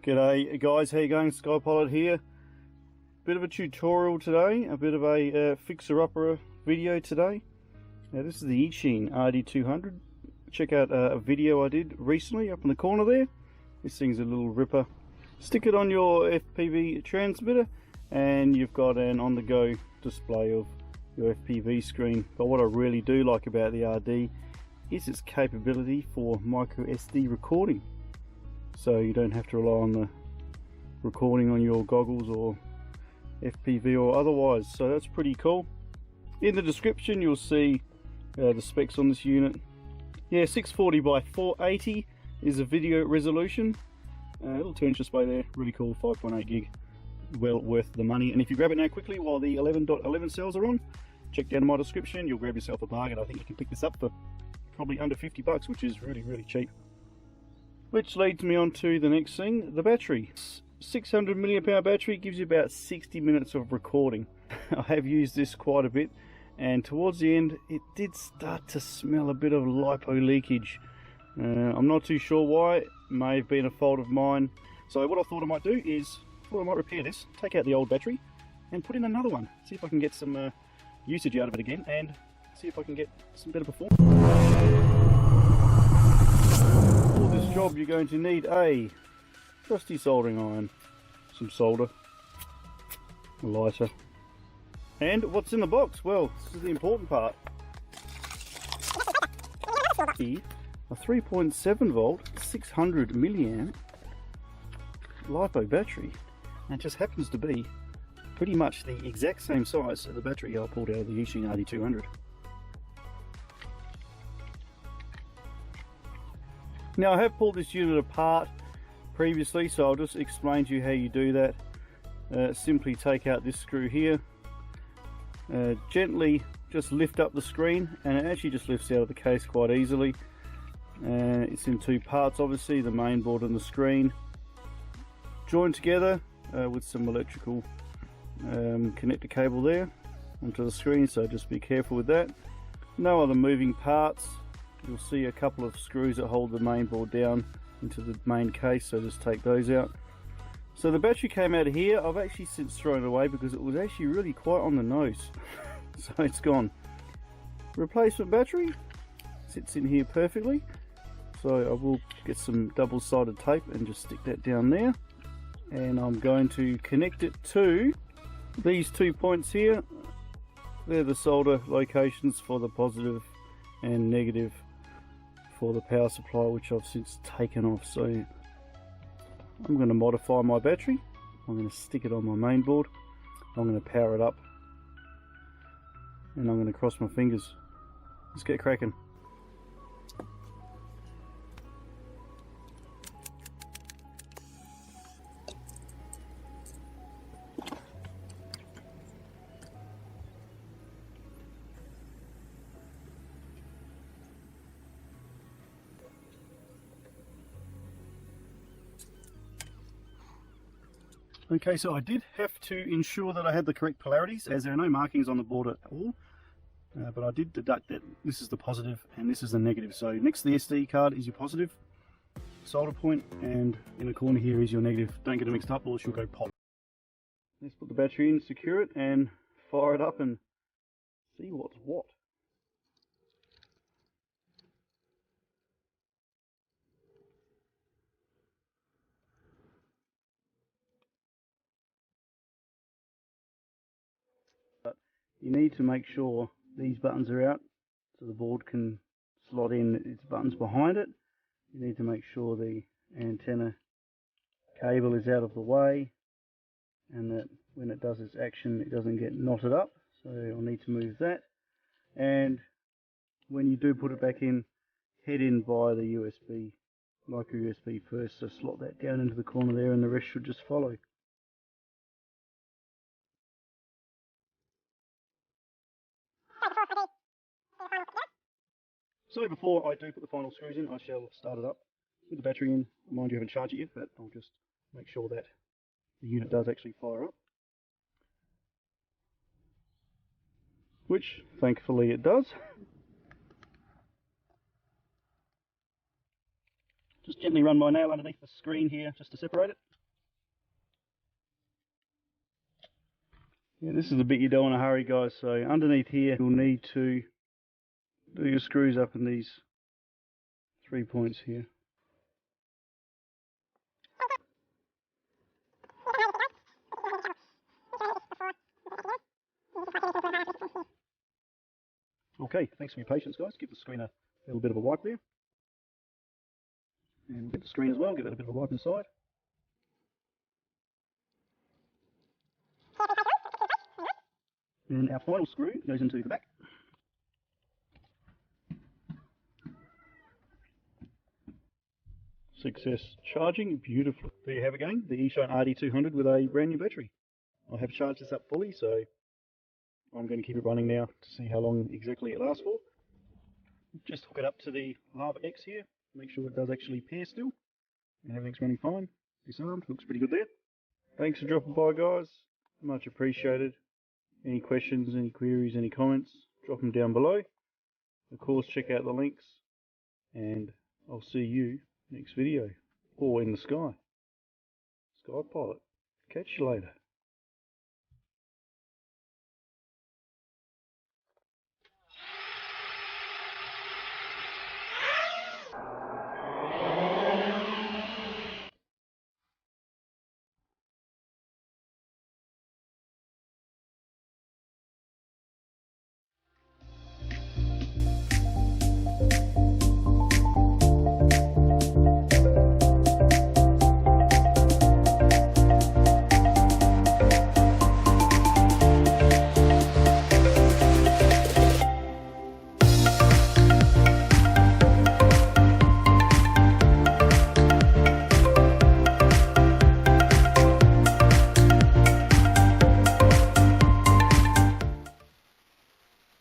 G'day guys, how you going? SkyPilot here. Bit of a tutorial today, a bit of a fixer-upper video today. Now this is the Eachine RD200. Check out a video I did recently up in the corner there. This thing's a little ripper. Stick it on your FPV transmitter and you've got an on-the-go display of your FPV screen. But what I really do like about the RD is its capability for micro SD recording. So you don't have to rely on the recording on your goggles or FPV or otherwise. So that's pretty cool. In the description you'll see the specs on this unit. Yeah, 640 by 480 is a video resolution. Little 2-inch display there, really cool, 5.8 gig. Well worth the money. And if you grab it now quickly while the 11.11 sales are on, check down my description, you'll grab yourself a bargain. I think you can pick this up for probably under 50 bucks, which is really cheap. Which leads me on to the next thing, the battery. 600 milliamp hour battery gives you about 60 minutes of recording. I have used this quite a bit, and towards the end it did start to smell a bit of lipo leakage. I'm not too sure why, it may have been a fault of mine. So what I thought I might do is, I might repair this, take out the old battery and put in another one. See if I can get some usage out of it again and see if I can get some better performance. For this job you're going to need a trusty soldering iron, some solder, a lighter, and what's in the box? Well, this is the important part. A 3.7 volt 600 milliamp LiPo battery, and it just happens to be pretty much the exact same size as the battery I pulled out of the Eachine RD200. Now I have pulled this unit apart previously, so I'll just explain to you how you do that. Simply take out this screw here, gently just lift up the screen, and it actually just lifts out of the case quite easily. It's in two parts, obviously, the main board and the screen, joined together with some electrical connector cable there onto the screen, so just be careful with that. No other moving parts. You'll see a couple of screws that hold the main board down into the main case, so just take those out. So the battery came out of here. I've actually since thrown it away because it was actually really quite on the nose. So it's gone. Replacement battery sits in here perfectly. So I will get some double-sided tape and just stick that down there, and I'm going to connect it to these 2 points here. They're the solder locations for the positive and negative for the power supply, which I've since taken off. So I'm going to modify my battery. I'm going to stick it on my main board. I'm going to power it up, and I'm going to cross my fingers. Let's get cracking. Okay, so I did have to ensure that I had the correct polarities, as there are no markings on the board at all. But I did deduct that this is the positive and this is the negative. So next to the SD card is your positive solder point, and in the corner here is your negative. Don't get it mixed up or she'll go pop. Let's put the battery in, secure it, and fire it up and see what's what. You need to make sure these buttons are out so the board can slot in its buttons behind it. You need to make sure the antenna cable is out of the way, and that when it does its action it doesn't get knotted up. So I'll need to move that. And when you do put it back in, head in by the USB, micro USB first, so slot that down into the corner there and the rest should just follow. So before I do put the final screws in, I shall start it up with the battery in. Mind you, haven't charged it yet, but I'll just make sure that the unit does actually fire up. Which, thankfully, it does. Just gently run my nail underneath the screen here just to separate it. Yeah, this is the bit you don't want to hurry, guys. So underneath here, you'll need to do your screws up in these 3 points here. Okay, thanks for your patience, guys. Give the screen a little bit of a wipe there. And we'll get the screen as well, give it a bit of a wipe inside. And our final screw goes into the back. Success. Charging beautifully. There you have it again, the Eachine RD200 with a brand new battery. I have charged this up fully, so I'm going to keep it running now to see how long exactly it lasts for. Just hook it up to the Carve X here, make sure it does actually pair still, and everything's running fine. Disarmed, looks pretty good there. Thanks for dropping by, guys. Much appreciated. Any questions, any queries, any comments, drop them down below. Of course, check out the links, and I'll see you next video, or in the sky. SkyPilot. Catch you later.